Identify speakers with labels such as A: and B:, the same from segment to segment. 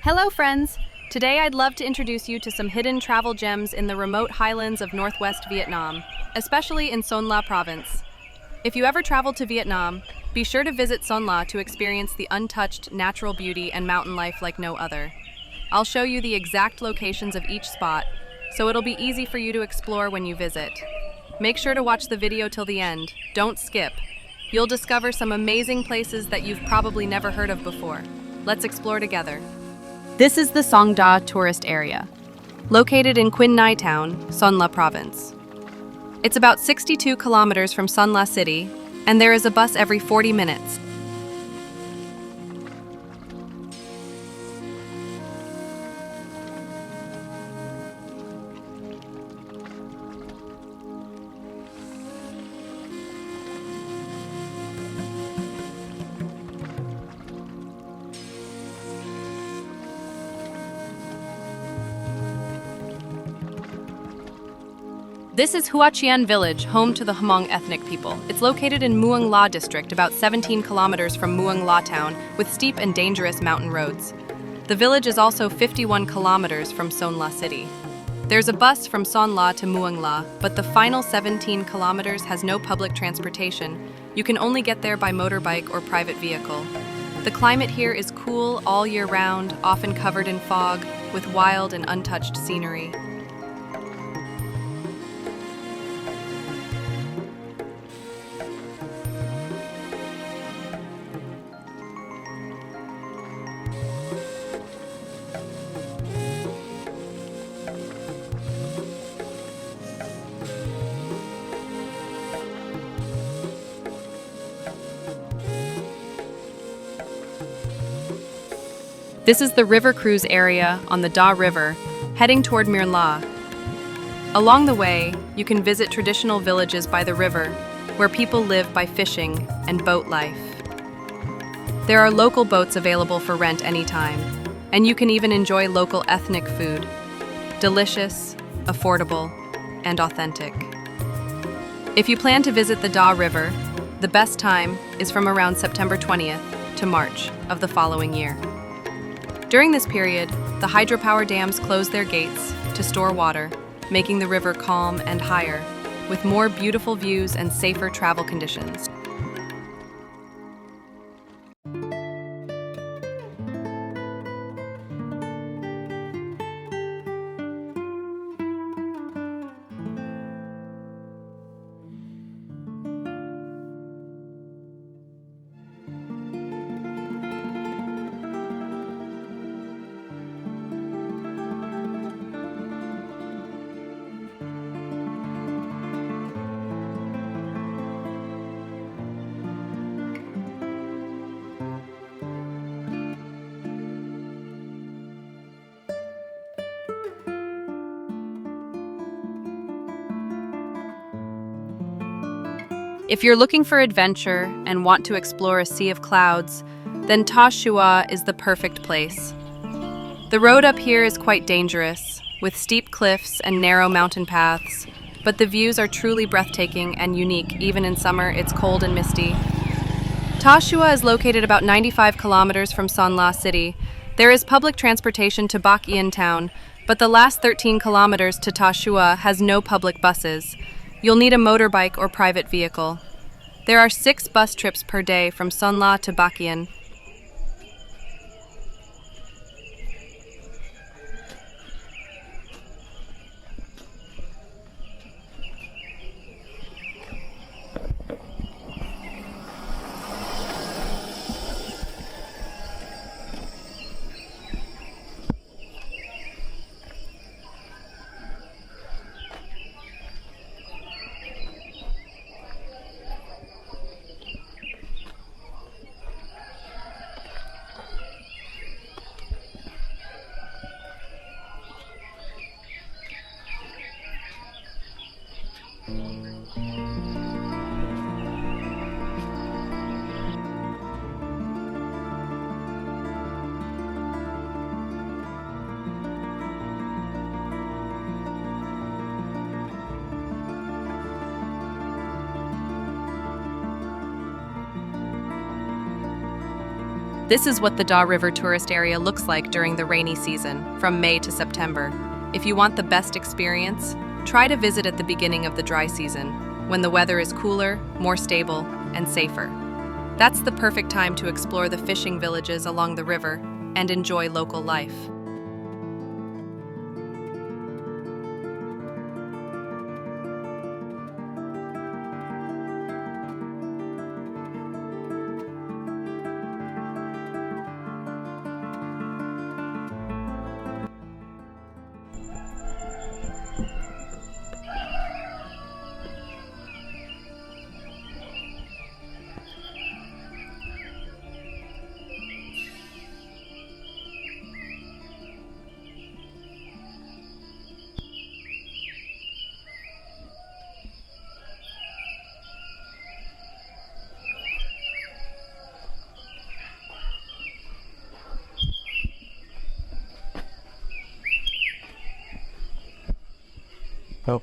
A: Hello, friends! Today I'd love to introduce you to some hidden travel gems in the remote highlands of northwest Vietnam, especially in Son La province. If you ever travel to Vietnam, be sure to visit Son La to experience the untouched natural beauty and mountain life like no other. I'll show you the exact locations of each spot, so it'll be easy for you to explore when you visit. Make sure to watch the video till the end. Don't skip. You'll discover some amazing places that you've probably never heard of before. Let's explore together. This is the Song Da tourist area, located in Quinh Nai Town, Son La province. It's about 62 kilometers from Son La city, and there is a bus every 40 minutes. This is Hua Chian village, home to the Hmong ethnic people. It's located in Muang La district, about 17 kilometers from Muang La town, with steep and dangerous mountain roads. The village is also 51 kilometers from Son La city. There's a bus from Son La to Muang La, but the final 17 kilometers has no public transportation. You can only get there by motorbike or private vehicle. The climate here is cool all year round, often covered in fog, with wild and untouched scenery. This is the river cruise area on the Da River, heading toward Myrn La. Along the way, you can visit traditional villages by the river, where people live by fishing and boat life. There are local boats available for rent anytime, and you can even enjoy local ethnic food. Delicious, affordable, and authentic. If you plan to visit the Da River, the best time is from around September 20th to March of the following year. During this period, the hydropower dams close their gates to store water, making the river calm and higher, with more beautiful views and safer travel conditions. If you're looking for adventure and want to explore a sea of clouds, then Ta Shua is the perfect place. The road up here is quite dangerous, with steep cliffs and narrow mountain paths, but the views are truly breathtaking and unique. Even in summer, it's cold and misty. Ta Shua is located about 95 kilometers from Son La city. There is public transportation to Bac Yên town, but the last 13 kilometers to Ta Shua has no public buses. You'll need a motorbike or private vehicle. There are 6 bus trips per day from Son La to Bac Yên. This is what the Da River tourist area looks like during the rainy season, from May to September. If you want the best experience, try to visit at the beginning of the dry season, when the weather is cooler, more stable, and safer. That's the perfect time to explore the fishing villages along the river and enjoy local life.
B: Oh.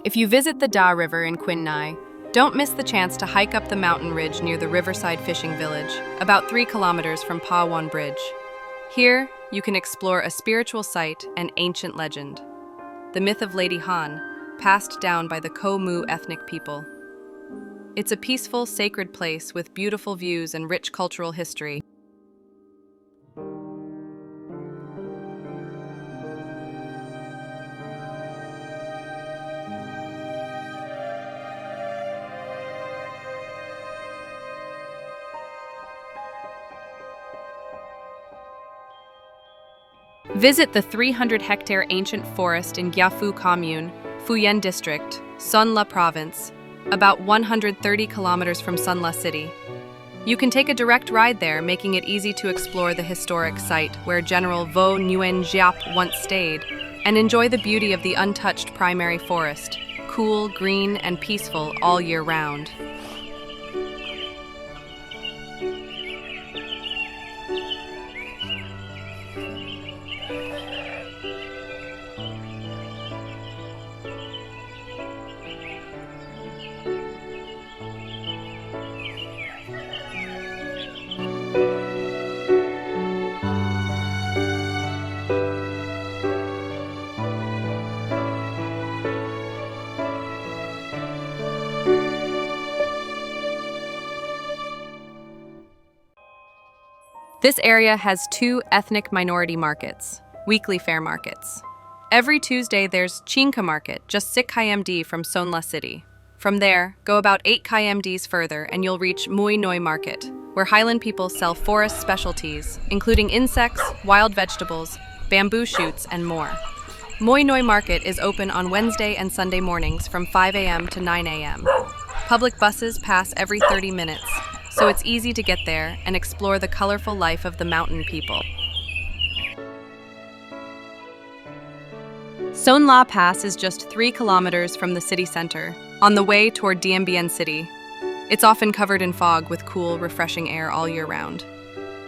A: If you visit the Da River in Quinh Nai, don't miss the chance to hike up the mountain ridge near the Riverside Fishing Village, about 3 kilometers from Pa Wan Bridge. Here, you can explore a spiritual site and ancient legend, the myth of Lady Han, passed down by the Ko Mu ethnic people. It's a peaceful, sacred place with beautiful views and rich cultural history. Visit the 300-hectare ancient forest in Giafu Commune, Fuyen District, Son La Province, about 130 kilometers from Son La City. You can take a direct ride there, making it easy to explore the historic site where General Vo Nguyen Giap once stayed, and enjoy the beauty of the untouched primary forest, cool, green, and peaceful all year round. This area has 2 ethnic minority markets, weekly fair markets. Every Tuesday there's Chinka Market, just 6 km from Son La City. From there, go about 8 km further and you'll reach Mui Noi Market, where Highland people sell forest specialties, including insects, wild vegetables, bamboo shoots, and more. Mui Noi Market is open on Wednesday and Sunday mornings from 5 a.m. to 9 a.m. Public buses pass every 30 minutes, so it's easy to get there and explore the colorful life of the mountain people. Son La Pass is just 3 kilometers from the city center, on the way toward Dien Bien City. It's often covered in fog with cool, refreshing air all year round.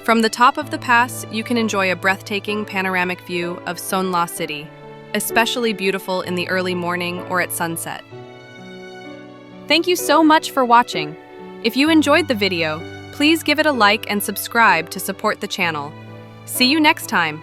A: From the top of the pass, you can enjoy a breathtaking panoramic view of Son La City, especially beautiful in the early morning or at sunset. Thank you so much for watching. If you enjoyed the video, please give it a like and subscribe to support the channel. See you next time!